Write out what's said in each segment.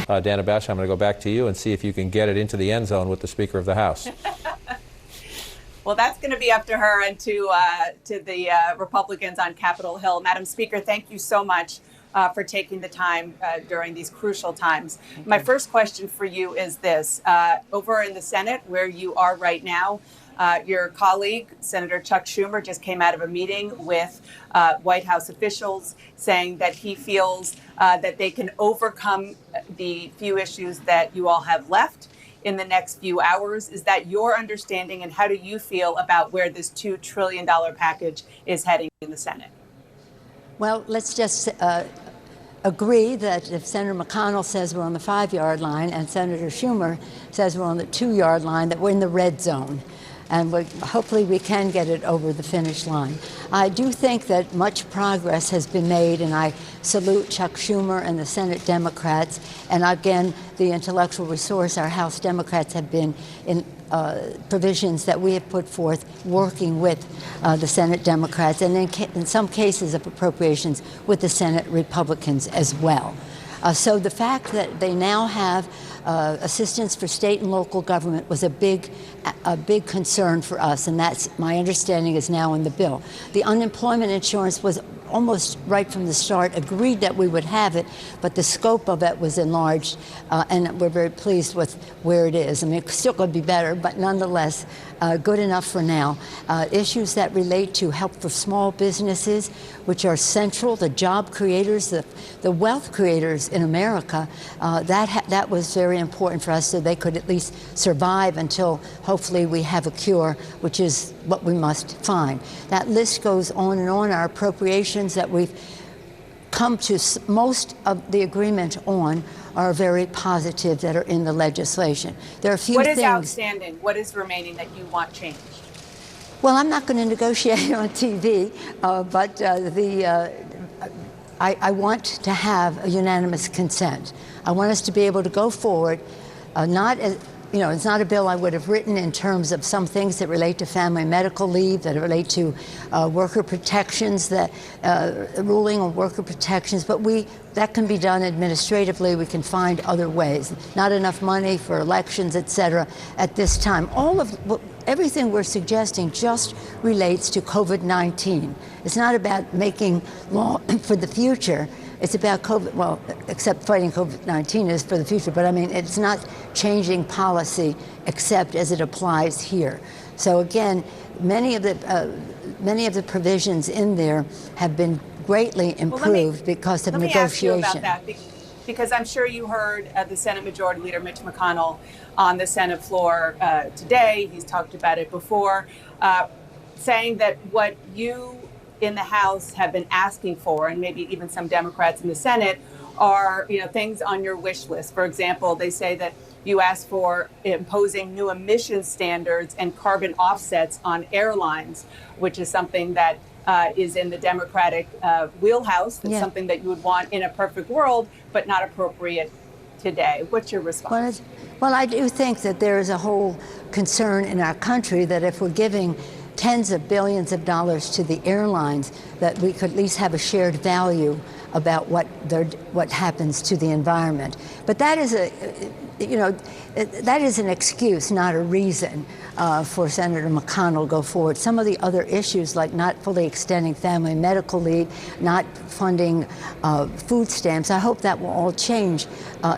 Dana Bash, I'm going to go back to you and see if you can get it into the end zone with the Speaker of the House. Well, that's going to be up to her and to the Republicans on Capitol Hill. Madam Speaker, thank you so much for taking the time during these crucial times. My first question for you is this. Over in the Senate, where you are right now, your colleague, Senator Chuck Schumer, just came out of a meeting with White House officials saying that he feels that they can overcome the few issues that you all have left in the next few hours. Is that your understanding, and how do you feel about where this $2 trillion package is heading in the Senate? Well, let's just agree that if Senator McConnell says we're on the 5-yard line and Senator Schumer says we're on the 2-yard line, that we're in the red zone. And hopefully we can get it over the finish line. I do think that much progress has been made, and I salute Chuck Schumer and the Senate Democrats. And again, the intellectual resource our House Democrats have been in provisions that we have put forth working with the Senate Democrats, and in some cases of appropriations with the Senate Republicans as well. So the fact that they now have assistance for state and local government was a big concern for us, and that's, my understanding, is now in the bill. The unemployment insurance was almost right from the start agreed that we would have it, but the scope of it was enlarged, and we're very pleased with where it is. I mean, it's still going to be better, but nonetheless, good enough for now. Issues that relate to help for small businesses, which are central, the job creators, the wealth creators in America, that was very important for us, so they could at least survive until hopefully we have a cure, which is what we must find. That list goes on and on. Our appropriations that we've come to most of the agreement on are very positive that are in the legislation. There are a few things. What is outstanding? What is remaining that you want changed? Well, I'm not going to negotiate on TV, but I want to have a unanimous consent. I want us to be able to go forward, not as, you know, it's not a bill I would have written in terms of some things that relate to family medical leave, that relate to worker protections, that ruling on worker protections, but that can be done administratively. We can find other ways. Not enough money for elections, et cetera, at this time. Everything we're suggesting just relates to COVID-19. It's not about making law for the future. It's about COVID, well, except fighting COVID-19 is for the future, but I mean, it's not changing policy except as it applies here. So again, many of the provisions in there have been greatly improved because of negotiation. Let me ask you about that, because I'm sure you heard the Senate Majority Leader Mitch McConnell on the Senate floor today. He's talked about it before, saying that what you in the House have been asking for, and maybe even some Democrats in the Senate, are, you know, things on your wish list. For example, they say that you asked for imposing new emission standards and carbon offsets on airlines, which is something that is in the Democratic wheelhouse. That's something that you would want in a perfect world, but not appropriate today. What's your response? Well, I do think that there is a whole concern in our country that if we're giving tens of billions of dollars to the airlines, that we could at least have a shared value about what happens to the environment. But that is that is an excuse, not a reason for Senator McConnell to go forward. Some of the other issues, like not fully extending family medical leave, not funding food stamps, I hope that will all change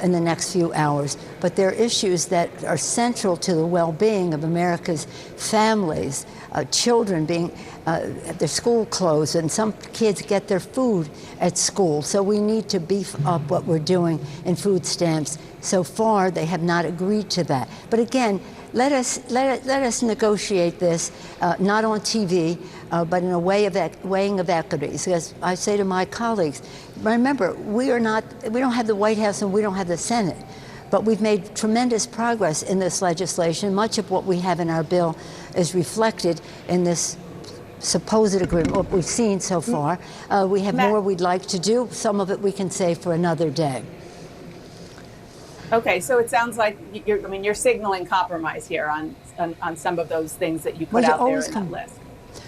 in the next few hours. But there are issues that are central to the well-being of America's families, children being their school closed, and some kids get their food at school. So we need to beef up what we're doing in food stamps. So far, they have not agreed to that. But again, let us negotiate this, not on TV, but in a weighing of equities. As I say to my colleagues, remember, we don't have the White House and we don't have the Senate. But we've made tremendous progress in this legislation. Much of what we have in our bill is reflected in this supposed agreement, what we've seen so far. We have more we'd like to do. Some of it we can save for another day. Okay, so it sounds like you're signaling compromise here on some of those things that you put out there in that list.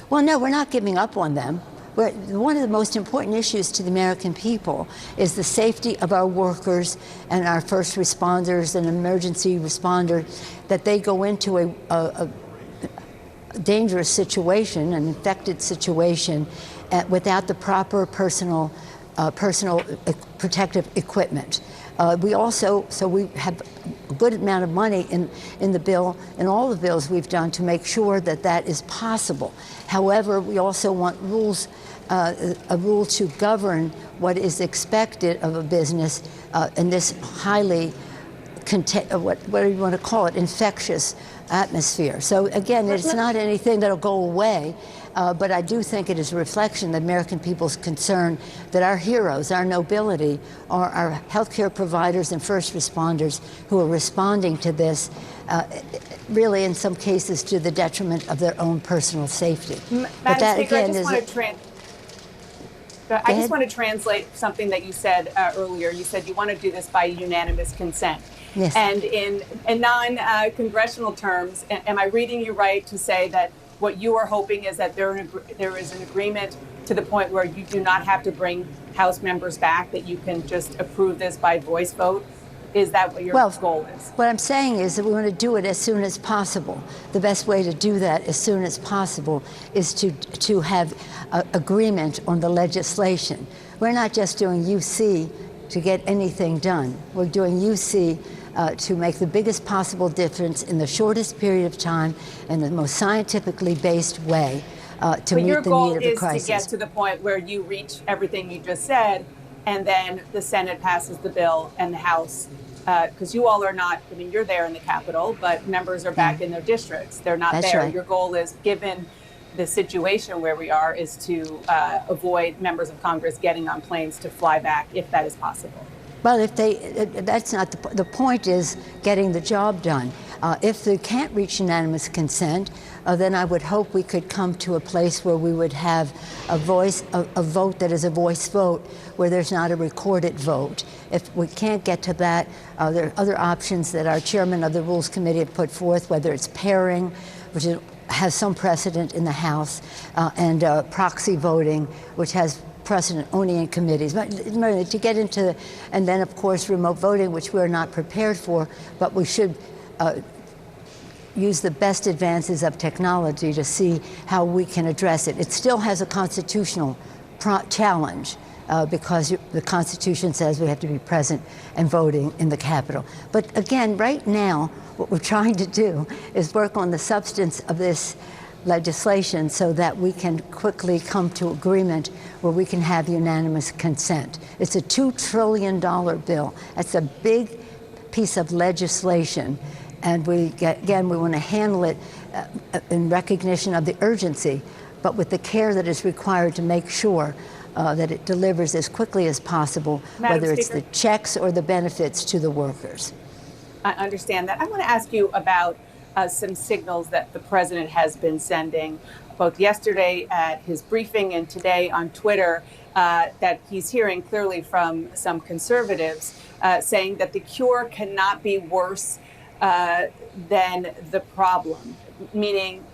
Well, no, we're not giving up on them. one of the most important issues to the American people is the safety of our workers and our first responders and emergency responders, that they go into a dangerous situation, an infected situation, without the proper personal protective equipment. We have a good amount of money in the bill, in all the bills we've done, to make sure that that is possible. However, we also want rules, a rule to govern what is expected of a business in this highly, what do you want to call it, infectious atmosphere. So again, it's not anything that'll go away, but I do think it is a reflection of the American people's concern that our heroes, our nobility, are our healthcare providers and first responders who are responding to this, really in some cases to the detriment of their own personal safety. Madam Speaker, I just want to translate something that you said earlier. You said you want to do this by unanimous consent. Yes. And in non-congressional terms, am I reading you right to say that what you are hoping is that there is an agreement to the point where you do not have to bring House members back, that you can just approve this by voice vote? Is that what your goal is? What I'm saying is that we want to do it as soon as possible. The best way to do that as soon as possible is to have agreement on the legislation. We're not just doing UC to get anything done. We're doing UC to make the biggest possible difference in the shortest period of time in the most scientifically based way to meet the need of the crisis. But your goal is to get to the point where you reach everything you just said, and then the Senate passes the bill and the House, because you all are not, I mean, you're there in the Capitol, but members are back in their districts. They're not That's there. right. Your goal is, given the situation where we are, is to avoid members of Congress getting on planes to fly back, if that is possible. Well, that's not the point. Is getting the job done. If they can't reach unanimous consent, then I would hope we could come to a place where we would have a vote that is a voice vote, where there's not a recorded vote. If we can't get to that, there are other options that our chairman of the Rules Committee have put forth, whether it's pairing, which has some precedent in the House, and proxy voting, which has precedent only in committees. But to get into, and then of course remote voting, which we're not prepared for, but we should use the best advances of technology to see how we can address it. It still has a constitutional challenge because the Constitution says we have to be present and voting in the Capitol. But again, right now, what we're trying to do is work on the substance of this legislation so that we can quickly come to agreement where we can have unanimous consent. It's a $2 trillion bill. That's a big piece of legislation. And we want to handle it in recognition of the urgency, but with the care that is required to make sure that it delivers as quickly as possible, whether it's the checks or the benefits to the workers. I understand that. I want to ask you about some signals that the president has been sending, both yesterday at his briefing and today on Twitter, that he's hearing clearly from some conservatives saying that the cure cannot be worse than the problem, meaning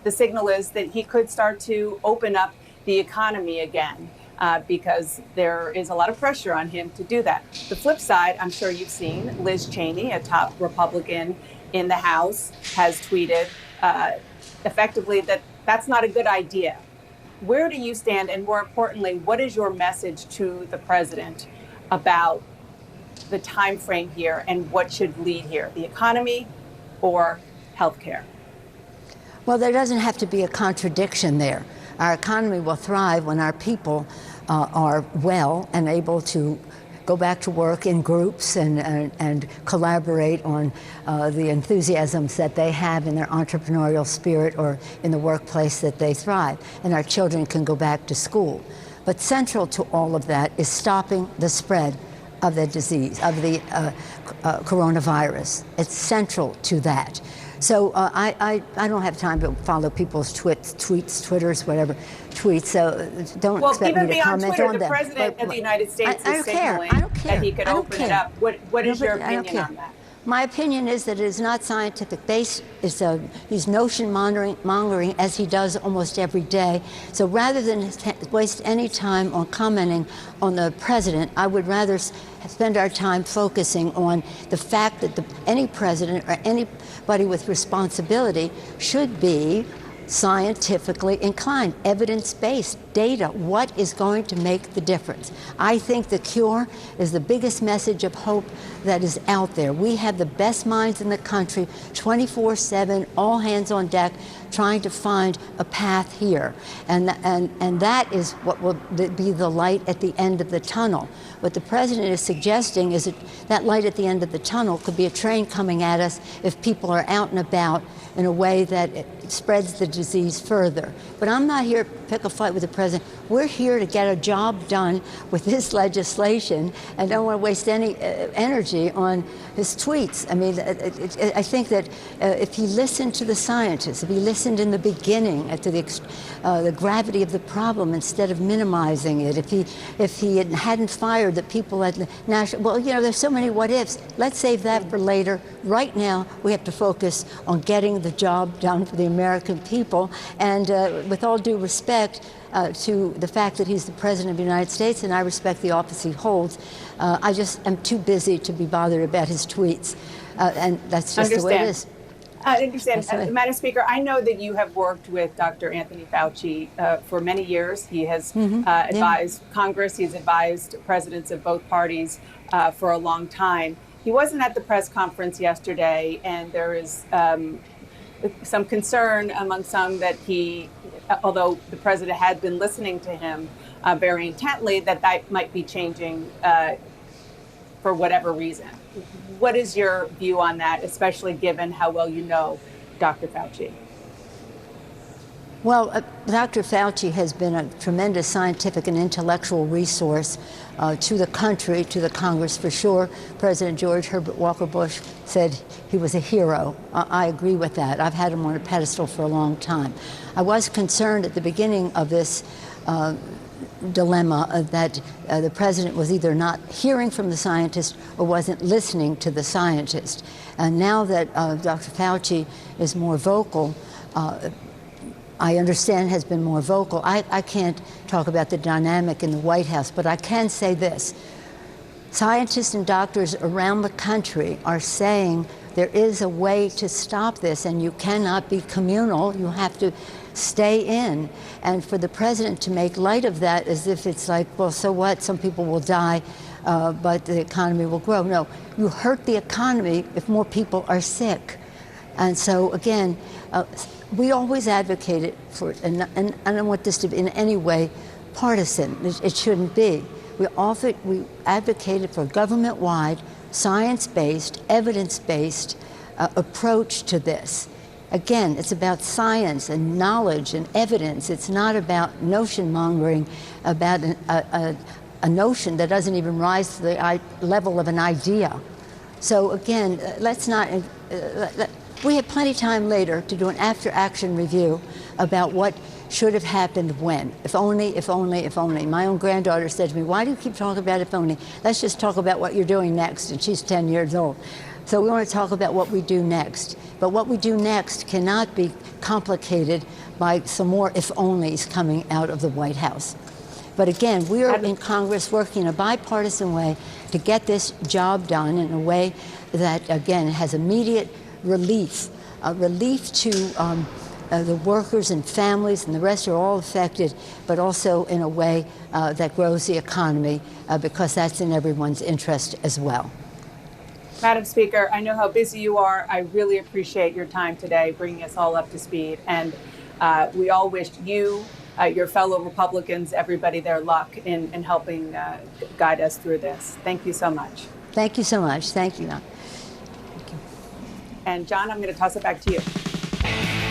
the signal is that he could start to open up the economy again because there is a lot of pressure on him to do that. The flip side, I'm sure you've seen, Liz Cheney, a top Republican in the House, has tweeted effectively that that's not a good idea. Where do you stand? And more importantly, what is your message to the president about the time frame here and what should lead here, the economy or healthcare? Well, there doesn't have to be a contradiction there. Our economy will thrive when our people are well and able to go back to work in groups and collaborate on the enthusiasms that they have in their entrepreneurial spirit or in the workplace that they thrive. And our children can go back to school. But central to all of that is stopping the spread of the disease, of the coronavirus. It's central to that. So I don't have time to follow people's Twitters, whatever, tweets, so don't expect me to comment on them. Well, even beyond Twitter, the President of the United States is signaling that he could open it up. What is your opinion on that? My opinion is that it is not scientific based. He's notion mongering as he does almost every day. So rather than waste any time on commenting on the president, I would rather spend our time focusing on the fact that any president or anybody with responsibility should be scientifically inclined, evidence-based, data. What is going to make the difference? I think the cure is the biggest message of hope that is out there. We have the best minds in the country, 24/7, all hands on deck, trying to find a path here. And that is what will be the light at the end of the tunnel. What the president is suggesting is that light at the end of the tunnel could be a train coming at us if people are out and about in a way that it spreads the disease further. But I'm not here to pick a fight with the president. We're here to get a job done with this legislation and don't want to waste any energy on his tweets. I mean, I think that if he listened to the scientists, if he listened in the beginning to the gravity of the problem instead of minimizing it, if he hadn't fired the people at the national, well, you know, there's so many what ifs. Let's save that for later. Right now, we have to focus on getting the job done for the American people. And with all due respect to the fact that he's the President of the United States, and I respect the office he holds, I just am too busy to be bothered about his tweets. And that's just the way it is. I understand. Madam Speaker, I know that you have worked with Dr. Anthony Fauci for many years. He has advised Congress. He's advised presidents of both parties for a long time. He wasn't at the press conference yesterday, and there is some concern among some that he, although the president had been listening to him very intently, that might be changing for whatever reason. What is your view on that, especially given how well you know Dr. Fauci? Well, Dr. Fauci has been a tremendous scientific and intellectual resource to the country, to the Congress for sure. President George Herbert Walker Bush said he was a hero. I agree with that. I've had him on a pedestal for a long time. I was concerned at the beginning of this dilemma that the president was either not hearing from the scientist or wasn't listening to the scientist. And now that Dr. Fauci is more vocal, I understand has been more vocal. I can't talk about the dynamic in the White House, but I can say this. Scientists and doctors around the country are saying there is a way to stop this, and you cannot be communal. You have to stay in. And for the president to make light of that as if it's like, well, so what? Some people will die, but the economy will grow. No, you hurt the economy if more people are sick. And so, again, we always advocated for, and I don't want this to be in any way partisan. It shouldn't be. We advocated for a government-wide, science-based, evidence-based approach to this. Again, it's about science and knowledge and evidence. It's not about notion-mongering, about a notion that doesn't even rise to the level of an idea. So again, let's not... we have plenty of time later to do an after-action review about what should have happened when. If only, if only, if only. My own granddaughter said to me, why do you keep talking about if only? Let's just talk about what you're doing next. And she's 10 years old. So we want to talk about what we do next. But what we do next cannot be complicated by some more if-onlys coming out of the White House. But again, we are in Congress working in a bipartisan way to get this job done in a way that, again, has immediate relief, relief to the workers and families, and the rest are all affected, but also in a way that grows the economy, because that's in everyone's interest as well. Madam Speaker, I know how busy you are. I really appreciate your time today, bringing us all up to speed. And we all wish you, your fellow Republicans, everybody their luck in helping guide us through this. Thank you so much. Thank you so much. Thank you. And John, I'm going to toss it back to you.